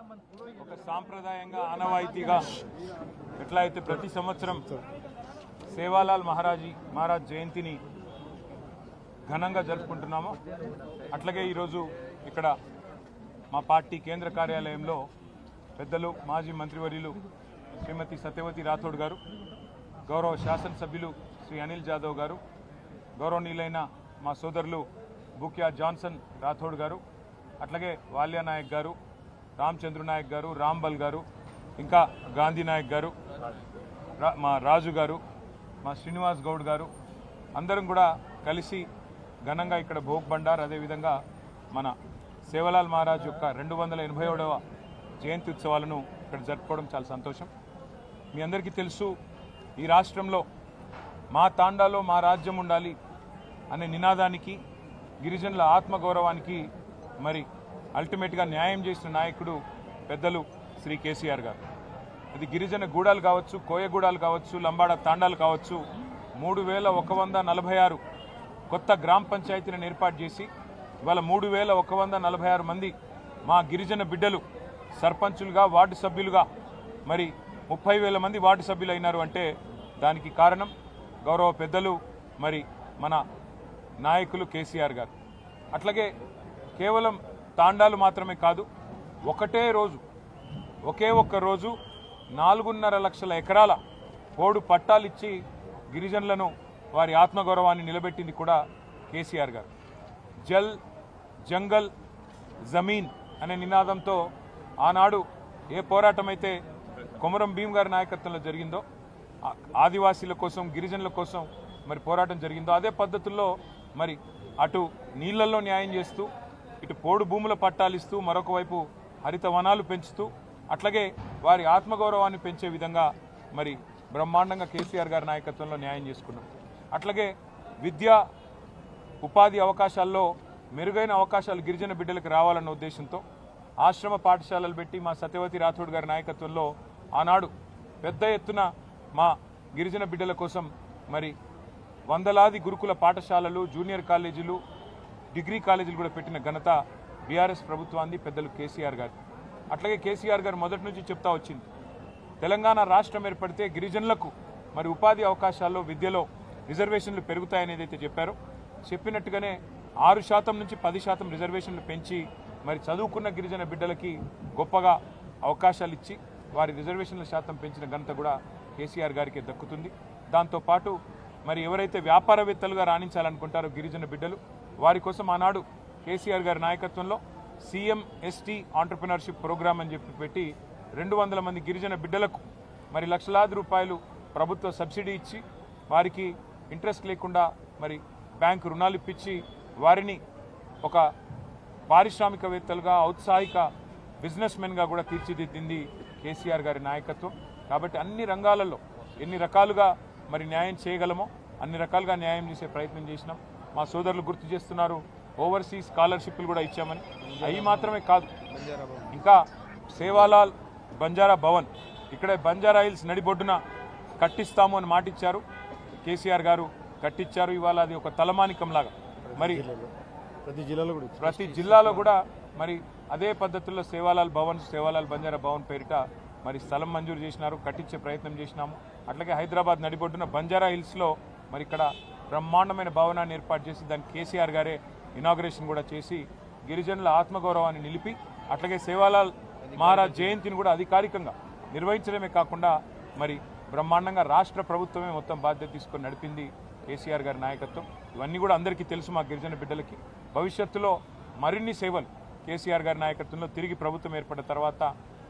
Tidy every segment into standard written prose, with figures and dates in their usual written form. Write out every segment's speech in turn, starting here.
ఒక సాంప్రదాయంగా ఆనవాయితీగా ఎట్లా అయితే ప్రతి సంవత్సరం సేవాలాల్ మహారాజ్ జయంతిని ఘనంగా జరుపుకుంటున్నామో అట్లాగే ఈరోజు ఇక్కడ మా పార్టీ కేంద్ర కార్యాలయంలో పెద్దలు మాజీ మంత్రివర్యులు శ్రీమతి సత్యవతి రాథోడ్ గారు, గౌరవ శాసనసభ్యులు శ్రీ అనిల్ జాదవ్ గారు, గౌరవనీయులైన మా సోదరులు బుక్యా జాన్సన్ రాథోడ్ గారు, అట్లాగే వాల్యా నాయక్ గారు, రామచంద్ర నాయక్ గారు, రాంబల్ గారు, ఇంకా గాంధీ నాయక్ గారు, మా రాజు గారు, మా శ్రీనివాస్ గౌడ్ గారు అందరం కూడా కలిసి ఘనంగా ఇక్కడ భోగ్ బండార్ అదేవిధంగా మన సేవలాల్ మహారాజ్ యొక్క 287వ జయంతి ఉత్సవాలను ఇక్కడ జరుపుకోవడం చాలా సంతోషం. మీ అందరికీ తెలుసు, ఈ రాష్ట్రంలో మా తాండాలో మా రాజ్యం ఉండాలి అనే నినాదానికి, గిరిజనుల ఆత్మగౌరవానికి మరి అల్టిమేట్గా న్యాయం చేసిన నాయకుడు పెద్దలు శ్రీ కేసీఆర్ గారు. అది గిరిజన గూడాలు కావచ్చు, కోయగూడాలు కావచ్చు, లంబాడ తాండాలు కావచ్చు, 3146 కొత్త గ్రామ పంచాయతీలను ఏర్పాటు చేసి ఇవాళ 3146 మంది మా గిరిజన బిడ్డలు సర్పంచులుగా, వార్డు సభ్యులుగా మరి 30,000 మంది వార్డు సభ్యులు అయినారు అంటే దానికి కారణం గౌరవ పెద్దలు మరి మన నాయకులు కేసీఆర్ గారు. అట్లాగే కేవలం తాండాలు మాత్రమే కాదు, ఒకే ఒక్క రోజు 4.5 లక్షల ఎకరాల పోడు పట్టాలిచ్చి గిరిజనులను వారి ఆత్మగౌరవాన్ని నిలబెట్టింది కూడా కేసీఆర్ గారు. జల్ జంగల్ జమీన్ అనే నినాదంతో ఆనాడు ఏ పోరాటం అయితే కొమరం భీం గారి నాయకత్వంలో జరిగిందో, ఆదివాసీల కోసం, గిరిజనుల కోసం మరి పోరాటం జరిగిందో అదే పద్ధతుల్లో మరి అటు నీళ్లలో న్యాయం చేస్తూ, ఇటు పోడు భూముల పట్టాలిస్తూ, మరొక వైపు హరిత వనాలు పెంచుతూ, అట్లాగే వారి ఆత్మగౌరవాన్ని పెంచే విధంగా మరి బ్రహ్మాండంగా కేసీఆర్ గారి నాయకత్వంలో న్యాయం చేసుకున్నాం. అట్లాగే విద్యా ఉపాధి అవకాశాల్లో మెరుగైన అవకాశాలు గిరిజన బిడ్డలకు రావాలన్న ఉద్దేశంతో ఆశ్రమ పాఠశాలలు పెట్టి మా సత్యవతి రాథోడ్ గారి నాయకత్వంలో ఆనాడు పెద్ద ఎత్తున మా గిరిజన బిడ్డల కోసం మరి వందలాది గురుకుల పాఠశాలలు, జూనియర్ కాలేజీలు, డిగ్రీ కాలేజీలు కూడా పెట్టిన ఘనత బీఆర్ఎస్ ప్రభుత్వాన్ని, పెద్దలు కేసీఆర్ గారు. అట్లాగే కేసీఆర్ గారు మొదటి నుంచి చెప్తా వచ్చింది, తెలంగాణ రాష్ట్రం ఏర్పడితే గిరిజనులకు మరి ఉపాధి అవకాశాల్లో, విద్యలో రిజర్వేషన్లు పెరుగుతాయని ఏదైతే చెప్పారో చెప్పినట్టుగానే 6% నుంచి 10% రిజర్వేషన్లు పెంచి మరి చదువుకున్న గిరిజన బిడ్డలకి గొప్పగా అవకాశాలు ఇచ్చి వారి రిజర్వేషన్ల శాతం పెంచిన ఘనత కూడా కేసీఆర్ గారికి దక్కుతుంది. దాంతోపాటు మరి ఎవరైతే వ్యాపారవేత్తలుగా రాణించాలనుకుంటారో గిరిజన బిడ్డలు, వారి కోసం ఆనాడు కేసీఆర్ గారి నాయకత్వంలో సీఎం ఎస్టీ ఆంటర్ప్రినర్షిప్ ప్రోగ్రామ్ అని చెప్పి పెట్టి 200 మంది గిరిజన బిడ్డలకు మరి లక్షలాది రూపాయలు ప్రభుత్వ సబ్సిడీ ఇచ్చి వారికి ఇంట్రెస్ట్ లేకుండా మరి బ్యాంకు రుణాలు ఇప్పించి వారిని ఒక పారిశ్రామికవేత్తలుగా, ఔత్సాహిక బిజినెస్ మెన్గా కూడా తీర్చిదిద్దింది కేసీఆర్ గారి నాయకత్వం. కాబట్టి అన్ని రంగాలలో ఎన్ని రకాలుగా మరి న్యాయం చేయగలమో అన్ని రకాలుగా న్యాయం చేసే ప్రయత్నం చేసినాం. మా సోదరులు గుర్తు చేస్తున్నారు, ఓవర్సీస్ స్కాలర్షిప్లు కూడా ఇచ్చామని. అవి మాత్రమే కాదు, ఇంకా సేవాలాల్ బంజారా భవన్ ఇక్కడే బంజారా హిల్స్ నడిబొడ్డున కట్టిస్తాము అని మాటిచ్చారు. కేసీఆర్ గారు కట్టించారు. ఇవాళ అది ఒక తలమానికంలాగా మరి ప్రతి జిల్లాలో కూడా మరి అదే పద్ధతుల్లో సేవాలాల్ బంజారా భవన్ పేరిట మరి స్థలం మంజూరు చేసినారు, కట్టించే ప్రయత్నం చేసినాము. అట్లాగే హైదరాబాద్ నడిబొడ్డున బంజారా హిల్స్లో మరి ఇక్కడ బ్రహ్మాండమైన భవనాన్ని ఏర్పాటు చేసి దానికి కేసీఆర్ గారే ఇనాగ్రేషన్ కూడా చేసి గిరిజనుల ఆత్మగౌరవాన్ని నిలిపి, అట్లాగే సేవాలాల్ మహారాజ్ జయంతిని కూడా అధికారికంగా నిర్వహించడమే కాకుండా మరి బ్రహ్మాండంగా రాష్ట్ర ప్రభుత్వమే మొత్తం బాధ్యత తీసుకొని నడిపింది కేసీఆర్ గారి నాయకత్వం. ఇవన్నీ కూడా అందరికీ తెలుసు మా గిరిజన బిడ్డలకి. భవిష్యత్తులో మరిన్ని సేవలు కేసీఆర్ గారి నాయకత్వంలో తిరిగి ప్రభుత్వం ఏర్పడిన తర్వాత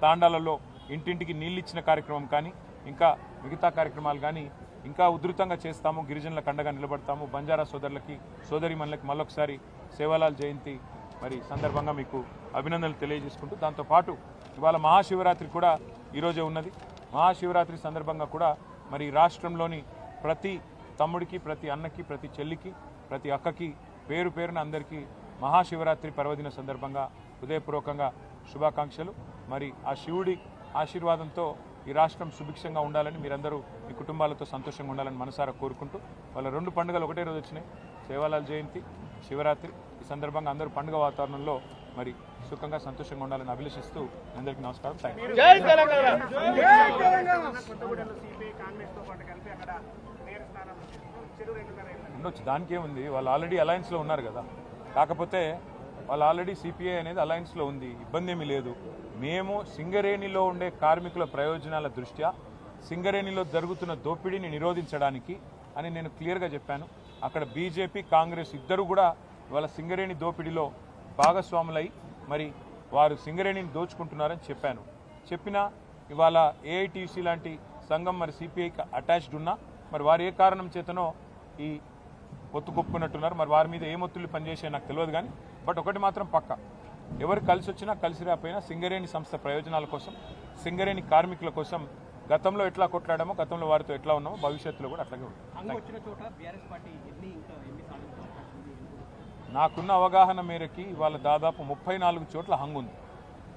తాండాలలో ఇంటింటికి నీళ్ళు ఇచ్చిన కార్యక్రమం కానీ, ఇంకా మిగతా కార్యక్రమాలు కానీ ఇంకా ఉధృతంగా చేస్తాము. గిరిజనులకు అండగా నిలబడతాము. బంజారా సోదరులకి, సోదరిమణులకి మళ్ళొకసారి సేవాలాల్ జయంతి మరి సందర్భంగా మీకు అభినందనలు తెలియజేసుకుంటూ, దాంతోపాటు ఇవాళ మహాశివరాత్రి కూడా ఈరోజే ఉన్నది. మహాశివరాత్రి సందర్భంగా కూడా మరి రాష్ట్రంలోని ప్రతి తమ్ముడికి, ప్రతి అన్నకి, ప్రతి చెల్లికి, ప్రతి అక్కకి పేరు పేరున అందరికీ మహాశివరాత్రి పర్వదిన సందర్భంగా హృదయపూర్వకంగా శుభాకాంక్షలు. మరి ఆ శివుడి ఆశీర్వాదంతో ఈ రాష్ట్రం సుభిక్షంగా ఉండాలని, మీరందరూ మీ కుటుంబాలతో సంతోషంగా ఉండాలని మనసారా కోరుకుంటూ, వాళ్ళ 2 పండుగలు ఒకటే రోజు వచ్చినాయి, సేవాలాల్ జయంతి, శివరాత్రి. ఈ సందర్భంగా అందరూ పండుగ వాతావరణంలో మరి సుఖంగా సంతోషంగా ఉండాలని అభిలషిస్తూ అందరికీ నమస్కారం. Thank you. జై తెలంగాణ. ఉండొచ్చు, దానికి ఏముంది, వాళ్ళు ఆల్రెడీ అలయన్స్లో ఉన్నారు కదా. కాకపోతే వాళ్ళు ఆల్రెడీ సిపిఐ అనేది అలయన్స్లో ఉంది, ఇబ్బంది ఏమీ లేదు. మేము సింగరేణిలో ఉండే కార్మికుల ప్రయోజనాల దృష్ట్యా సింగరేణిలో జరుగుతున్న దోపిడీని నిరోధించడానికి అని నేను క్లియర్గా చెప్పాను. అక్కడ బీజేపీ కాంగ్రెస్ ఇద్దరు కూడా ఇవాళ సింగరేణి దోపిడీలో భాగస్వాములై మరి వారు సింగరేణిని దోచుకుంటున్నారని చెప్పినా ఇవాళ ఏఐటీసీ లాంటి సంఘం మరి సిపిఐకి అటాచ్డ్ ఉన్నా మరి వారు ఏ కారణం చేతనో ఈ పొత్తు కొప్పుకున్నట్టున్నారు. మరి వారి మీద ఏ మొత్తులు పనిచేసే నాకు తెలియదు కానీ బట్ ఒకటి మాత్రం పక్క, ఎవరు కలిసి వచ్చినా కలిసి రాకపోయినా సింగరేణి సంస్థ ప్రయోజనాల కోసం, సింగరేణి కార్మికుల కోసం గతంలో ఎట్లా కొట్లాడామో, గతంలో వారితో ఎట్లా ఉన్నామో భవిష్యత్తులో కూడా అట్లాగే ఉంటుంది. నాకున్న అవగాహన మేరకి వాళ్ళ దాదాపు 34 చోట్ల హంగుంది.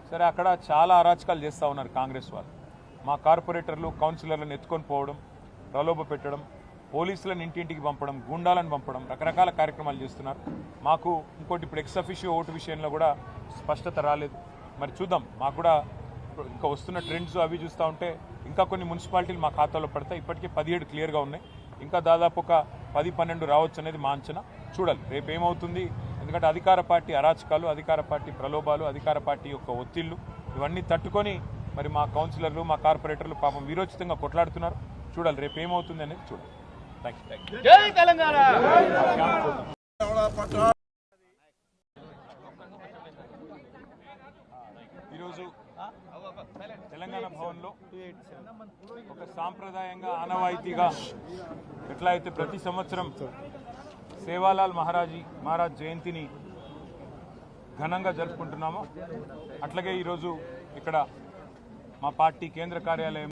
సరే, అక్కడ చాలా అరాచకాలు చేస్తూ ఉన్నారు కాంగ్రెస్ వాళ్ళు. మా కార్పొరేటర్లు కౌన్సిలర్లను ఎత్తుకొని పోవడం, ప్రలోభ పెట్టడం, పోలీసులను ఇంటింటికి పంపడం, గూండాలను పంపడం, రకరకాల కార్యక్రమాలు చేస్తున్నారు. మాకు ఇంకోటి ఇప్పుడు ఎక్స్ అఫిషియో ఓటు విషయంలో కూడా స్పష్టత రాలేదు. మరి చూద్దాం, మాకు కూడా ఇంకా వస్తున్న ట్రెండ్స్ అవి చూస్తూ ఉంటే ఇంకా కొన్ని మున్సిపాలిటీలు మా ఖాతాలో పడతాయి. ఇప్పటికే 17 క్లియర్గా ఉన్నాయి, ఇంకా దాదాపు ఒక 10-12 రావచ్చు అనేది మా అంచనా. చూడాలి రేపు ఏమవుతుంది. ఎందుకంటే అధికార పార్టీ అరాచకాలు, అధికార పార్టీ ప్రలోభాలు, అధికార పార్టీ యొక్క ఒత్తిళ్లు ఇవన్నీ తట్టుకొని మరి మా కౌన్సిలర్లు, మా కార్పొరేటర్లు పాపం వీరోచితంగా కొట్లాడుతున్నారు. చూడాలి రేపు ఏమవుతుంది అనేది చూడాలి. Thank you. జై తెలంగాణ. ఈరోజు తెలంగాణ భవన్లో ఒక సాంప్రదాయంగా ఆనవాయితీగా ఎట్లా అయితే ప్రతి సంవత్సరం సేవాలాల్ మహారాజ్ జయంతిని ఘనంగా జరుపుకుంటున్నామో అట్లాగే ఈరోజు ఇక్కడ మా పార్టీ కేంద్ర కార్యాలయం